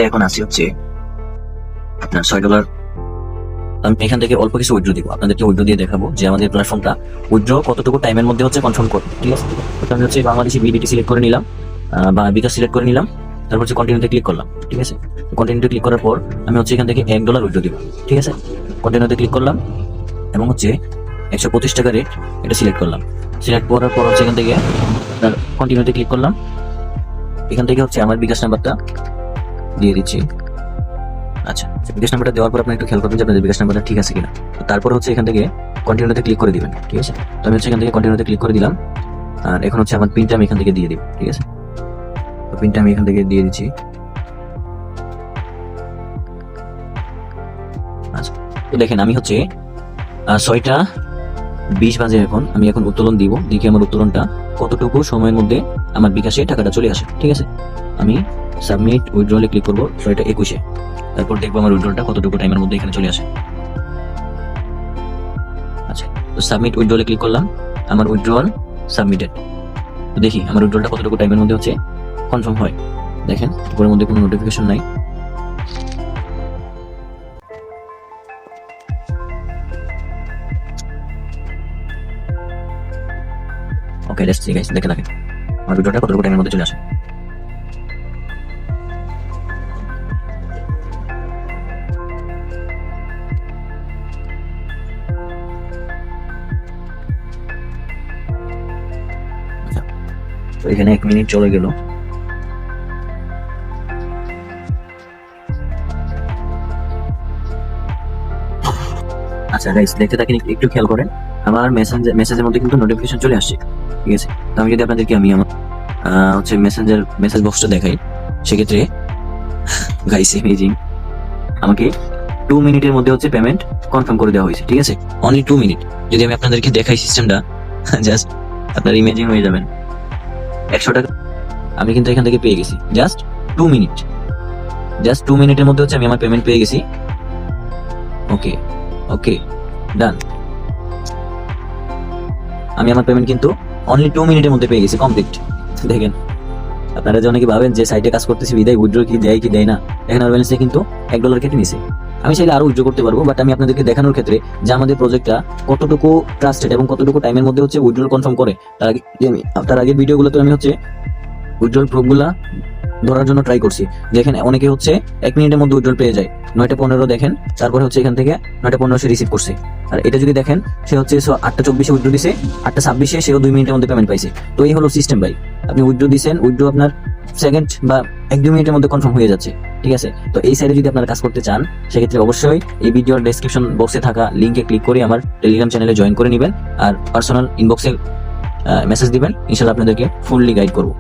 এখন আসি হচ্ছে আপনার $6। আমি এখান থেকে অল্প কিছু উইথড্র দিব, আপনাদেরকে উইথড্র দিয়ে দেখাবো যে আমাদের প্ল্যাটফর্মটা উইথড্র কতটুকু টাইমের মধ্যে হচ্ছে কনফার্ম করবে। ঠিক আছে, তো আমি হচ্ছে বাংলাদেশি বিডিটি সিলেক্ট করে নিলাম বা বিকাশ সিলেক্ট করে নিলাম, তারপর হচ্ছে কন্টিনিউতে ক্লিক করলাম। ঠিক আছে, কন্টিনিউতে ক্লিক করার পর আমি হচ্ছে এখান থেকে $1 উইথড্র দিব। ঠিক আছে, কন্টিনিউতে ক্লিক করলাম এবং হচ্ছে 125 টাকা রেট এটা সিলেক্ট করলাম। সিলেক্ট করার পর হচ্ছে এখান থেকে কন্টিনিউতে ক্লিক করলাম। এখান থেকে হচ্ছে আমার বিকাশ নাম্বারটা দিয়ে দিচ্ছি। আচ্ছা, বিকাশ নাম্বারটা দেওয়ার পর আপনি একটু খেয়াল করবেন যে আপনাদের বিকাশ নাম্বারটা ঠিক আছে কিনা। তো তারপর হচ্ছে এখান থেকে কন্টিনিউতে ক্লিক করে দিবেন। ঠিক আছে, তো আমি হচ্ছে এখান থেকে কন্টিনিউতে ক্লিক করে দিলাম। আর এখন হচ্ছে আমার পিনটা আমি এখান থেকে দিয়ে দিব। ঠিক আছে, তো পিনটা আমি এখান থেকে দিয়ে দিচ্ছি। আচ্ছা, তো দেখেন আমি হচ্ছে 6:20 বাজে এখন আমি উত্তোলন দিব। দেখি আমার উত্তোলনটা কতটুকু সময়ের মধ্যে আমার বিকাশে টাকাটা চলে আসে। ঠিক আছে, আমি সাবমিট উইথড্রলে ক্লিক করবো 6:21-এ। তারপর দেখবো আমার উইথড্রলটা কতটুকু টাইমের মধ্যে এখানে চলে আসে। আচ্ছা, তো সাবমিট উইথড্রলে ক্লিক করলাম, আমার উইথড্রল সাবমিটেড। তো দেখি আমার উইথড্রলটা কতটুকু টাইমের মধ্যে হচ্ছে কনফার্ম হয়। দেখেন উপরের মধ্যে কোনো নোটিফিকেশন নাই। ওকে, লেটস সি গাইস, দেখেন আমার উইথড্রলটা কতটুকু টাইমের মধ্যে চলে আসে। তো এখানে 1 মিনিট চলে গেল। আচ্ছা গাইস, দেখতে থাকেন, একটু খেয়াল করেন। আমার মেসেজের মধ্যে কিন্তু নোটিফিকেশন চলে আসছে। ঠিক আছে, তো আমি যদি আপনাদেরকে আমার হচ্ছে মেসেজ বক্সটা দেখাই, সেক্ষেত্রে গাইস ইমেজিং আমাকে 2 মিনিটের মধ্যে হচ্ছে পেমেন্ট কনফার্ম করে দেওয়া হয়েছে। ঠিক আছে, অনলি 2 মিনিট। যদি আমি আপনাদেরকে দেখাই সিস্টেমটা, জাস্ট আপনার ইমেজিং হয়ে যাবেন। 100 টাকা আমি কিন্তু এখান থেকে পেয়ে গেছি জাস্ট 2 মিনিট। জাস্ট 2 মিনিটের মধ্যে হচ্ছে আমি আমার পেমেন্ট পেয়ে গেছি। ওকে ওকে, ডান। আমি আমার পেমেন্ট কিন্তু অনলি 2 মিনিটের মধ্যে পেয়ে গেছি, কমপ্লিট। দেখেন, আপনারা যে অনেকে ভাবেন যে সাইটে কাজ করতেছি বিদায় উইথড্র কি দেয় কি দেয় না, দেখেন আমার ব্যালেন্সে কিন্তু $1 কেটে নিছে। আমি চাইলে আরো উইথড্র করতে পারবো, বাট আমি আপনাদেরকে দেখানোর ক্ষেত্রে যে আমাদের প্রজেক্টটা কতটুকু ট্রাস্টেড এবং কতটুকু টাইমের মধ্যে হচ্ছে উইথড্র কনফার্ম করে, তার আগে ভিডিওগুলোতে আমি হচ্ছে উইথড্রল প্রুফগুলা ধরার জন্য ট্রাই করছি। দেখেন অনেকে হচ্ছে 1 মিনিটের মধ্যে উইথড্রল পেয়ে যায়। 9:15 দেখেন, তারপরে হচ্ছে এখান থেকে 9:15 সে রিসিভ করছে। আর এটা যদি দেখেন, সে হচ্ছে 8:24-এ উইথড্র দিছে, 8:26-এ সেও 2 মিনিটের মধ্যে পেমেন্ট পাইছে। তো এই হলো সিস্টেম ভাই। আপনি উইথড্র দিচ্ছেন, উইথড্র আপনার সেকেন্ড বা 1-2 মিনিটের মধ্যে কনফার্ম হয়ে যাচ্ছে। ঠিক আছে, তো এই সাইডে যদি আপনারা কাজ করতে চান, সেক্ষেত্রে অবশ্যই এই ভিডিওর ডেসক্রিপশন বক্সে থাকা লিঙ্কে ক্লিক করে আমার টেলিগ্রাম চ্যানেলে জয়েন করে নেবেন। আর পার্সোনাল ইনবক্সে মেসেজ দিবেন, ইনশাআল্লাহ আপনাদেরকে ফুললি গাইড করবো।